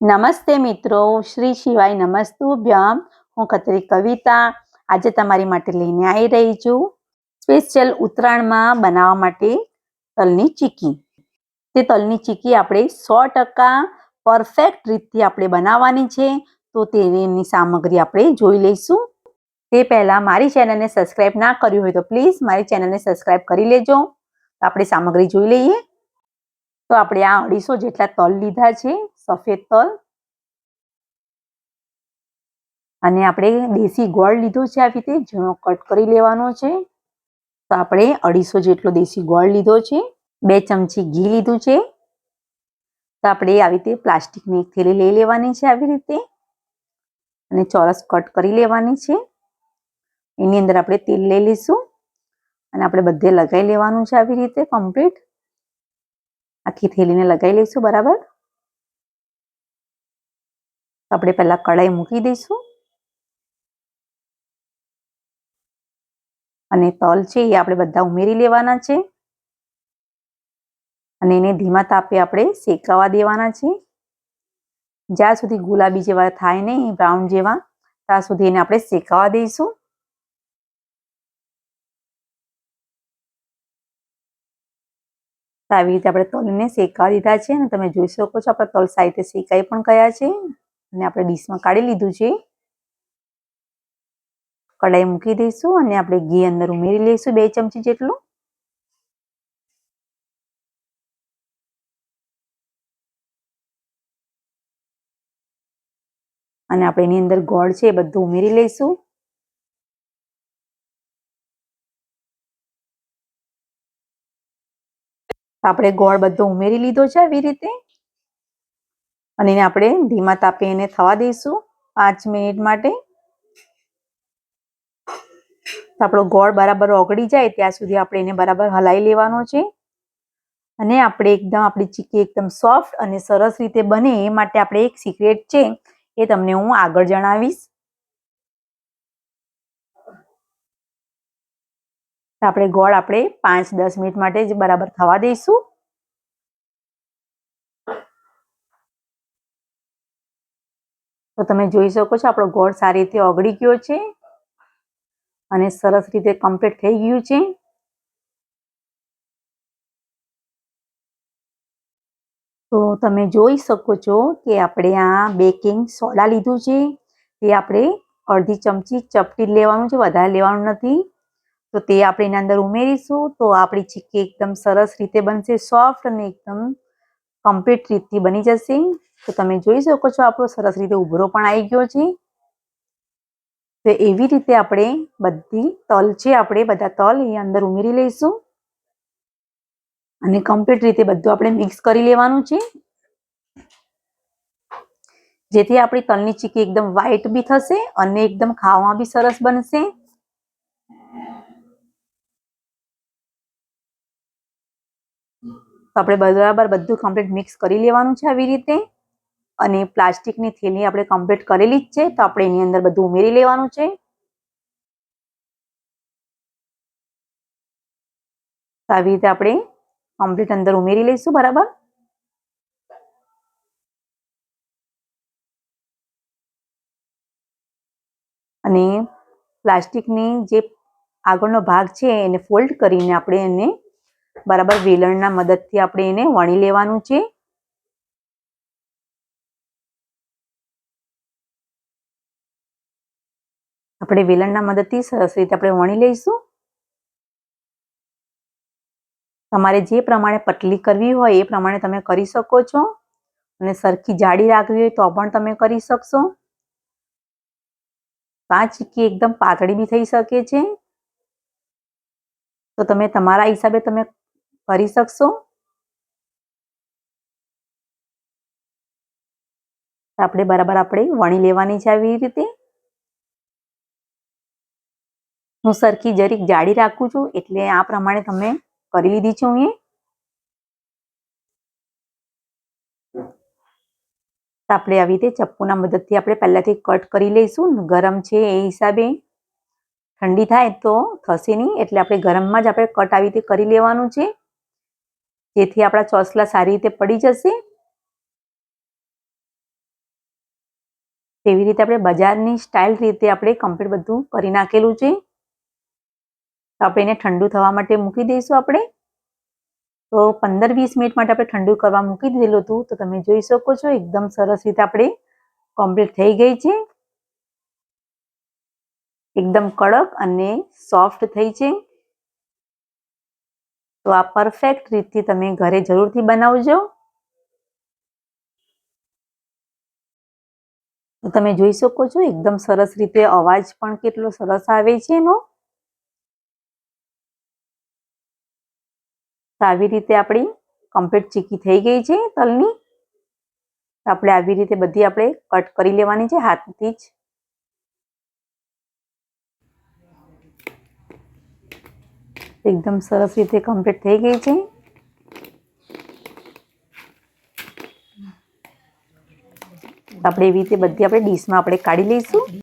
નમસ્તે મિત્રો, શ્રી શિવાય નમસ્તુભ્યમ. હું ખત્રી કવિતા આજે તમારી માટે લઈને આવી રહી છું સ્પેશિયલ ઉત્તરાયણમાં બનાવવા માટે તલની ચીકી. તે તલની ચીકી આપણે 100% પરફેક્ટ રીતથી આપણે બનાવવાની છે. તો તેની સામગ્રી આપણે જોઈ લઈશું. તે પહેલાં મારી ચેનલને સબસ્ક્રાઈબ ના કર્યું હોય તો પ્લીઝ મારી ચેનલને સબસ્ક્રાઈબ કરી લેજો. તો આપણે સામગ્રી જોઈ લઈએ. તો આપણે આ 250 જેટલા તલ લીધા છે, સફેદ તલ. અને આપણે દેશી ગોળ લીધો છે, આવી રીતે ઝીણો કટ કરી લેવાનો છે. તો આપણે 250 જેટલો દેશી ગોળ લીધો છે. 2 ચમચી ઘી લીધું છે. તો આપણે આવી રીતે પ્લાસ્ટિકની એક થેલી લઈ લેવાની છે, આવી રીતે અને ચોરસ કટ કરી લેવાની છે. એની અંદર આપણે તેલ લઈ લઈશું અને આપણે બધે લગાવી લેવાનું છે, આવી રીતે કમ્પ્લીટ આખી થેલીને લગાવી લઈશું બરાબર. આપણે પહેલા કઢાઈ મૂકી દઈશું અને તલ છે એ આપણે બધા ઉમેરી લેવાના છે અને એને ધીમા તાપે આપણે શેકાવા દેવાના છે. જ્યાં સુધી ગુલાબી જેવા થાય નહીં, બ્રાઉન જેવા, ત્યાં સુધી એને આપણે શેકાવા દઈશું. તો આવી રીતે આપણે તલને શેકાવા દીધા છે અને તમે જોઈ શકો છો આપણા તલ સારી રીતે શેકાઈ પણ ગયા છે અને આપણે ડીશમાં કાઢી લીધું છે. કઢાઈ મૂકી દઈશું અને આપણે ઘી અંદર ઉમેરી લઈશું 2 ચમચી જેટલું. અને આપણે એની અંદર ગોળ છે એ બધું ઉમેરી લઈશું. આપણે ગોળ બધો ઉમેરી લીધો છે આવી રીતે અને એને આપણે ધીમા તાપે એને થવા દઈશું 5 મિનિટ માટે. તો આપણો ગોળ બરાબર ઓગળી જાય ત્યાં સુધી આપણે એને બરાબર હલાવી લેવાનો છે અને આપણે આપણી ચીકી એકદમ સોફ્ટ અને સરસ રીતે બને એ માટે આપણે એક સિક્રેટ છે એ તમને હું આગળ જણાવીશ. તો આપણે ગોળ આપણે 5-10 મિનિટ માટે જ બરાબર થવા દઈશું. તો તમે જોઈ શકો છો આપણો ગોળ સારી રીતે ઓગળી ગયો છે અને સરસ રીતે કમ્પ્લીટ થઈ ગયું છે. તો તમે જોઈ શકો છો કે આપણે આ બેકિંગ સોડા લીધું છે તે આપણે અડધી ચમચી ચપટી લેવાનું છે, વધારે લેવાનું નથી. તો તે આપણે એના અંદર ઉમેરીશું તો આપણી ચીકી એકદમ સરસ રીતે બનશે, સોફ્ટ અને એકદમ કમ્પ્લીટ રીતથી બની જશે. તો તમે જોઈ શકો છો આપણો સરસ રીતે ઉભરો પણ આવી ગયો છે. તો એવી રીતે આપણે બધી તલ છે, આપણે બધા તલ એ અંદર ઉમેરી લઈશું અને કમ્પ્લીટ રીતે બધું આપણે મિક્સ કરી લેવાનું છે જેથી આપણી તલની ચીકી એકદમ વ્હાઈટ બી થશે અને એકદમ ખાવામાં બી સરસ બનશે. તો આપણે બરાબર બધું કમ્પ્લીટ મિક્સ કરી લેવાનું છે આવી રીતે અને પ્લાસ્ટિકની થેલી આપણે કમ્પ્લીટ કરેલી જ છે. તો આપણે એની અંદર બધું ઉમેરી લેવાનું છે. તો આવી રીતે આપણે કમ્પ્લીટ અંદર ઉમેરી લઈશું બરાબર. અને પ્લાસ્ટિકની જે આગળનો ભાગ છે એને ફોલ્ડ કરીને આપણે એને બરાબર વેલણના મદદથી આપણે એને વણી લેવાનું છે. આપણે વેલણના મદદથી સરસ રીતે આપણે વણી લઈશું. તમારે જે પ્રમાણે પતલી કરવી હોય એ પ્રમાણે તમે કરી શકો છો અને સરખી જાડી રાખવી હોય તો પણ તમે કરી શકશો. આ ચીકી એકદમ પાતળી બી થઈ શકે છે. તો તમે તમારા હિસાબે તમે કરી શકશો. આપણે બરાબર આપણે વણી લેવાની છે આવી રીતે. હું સરખી જરીક જાડી રાખું છું એટલે આ પ્રમાણે તમે કરી લીધી છે હું. આપણે આવી રીતે ચપ્પુના મદદથી આપણે પહેલાથી કટ કરી લઈશું. ગરમ છે એ હિસાબે, ઠંડી થાય તો થશે નહીં એટલે આપણે ગરમમાં જ આપણે કટ આવી રીતે કરી લેવાનું છે જેથી આપણા ચોસલા સારી રીતે પડી જશે. તેવી રીતે આપણે બજારની સ્ટાઇલ રીતે આપણે કમ્પ્લીટ બધું કરી નાખેલું છે. તો આપણે એને ઠંડુ થવા માટે મૂકી દઈશું. આપણે તો 15-20 મિનિટ માટે આપણે ઠંડુ કરવા મૂકી દીધેલું હતું. તો તમે જોઈ શકો છો એકદમ સરસ રીતે આપણે કમ્પ્લીટ થઈ ગઈ છે. એકદમ કડક અને સોફ્ટ થઈ છે. તો આ પરફેક્ટ રીતથી તમે ઘરે જરૂરથી બનાવજો. તો તમે જોઈ શકો છો એકદમ સરસ રીતે અવાજ પણ કેટલો સરસ આવે છે એનો. તો આવી રીતે આપણી કમ્પ્લીટ ચીક્કી થઈ ગઈ છે તલની. તો આપણે આવી રીતે બધી આપણે કટ કરી લેવાની છે હાથથી જ. એકદમ સરસ રીતે કમ્પ્લીટ થઈ ગઈ છે. આપણે એવી રીતે બધી આપણે ડીશમાં આપણે કાઢી લઈશું.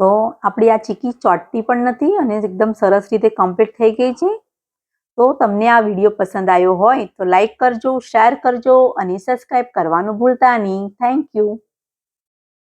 તો આપણી આ ચીક્કી ચોટતી પણ નથી અને એકદમ સરસ રીતે કમ્પ્લીટ થઈ ગઈ છે. તો તમને આ વિડીયો પસંદ આવ્યો હોય તો લાઈક કરજો, શેર કરજો અને સબસ્ક્રાઈબ કરવાનું ભૂલતા નહીં. Thank you.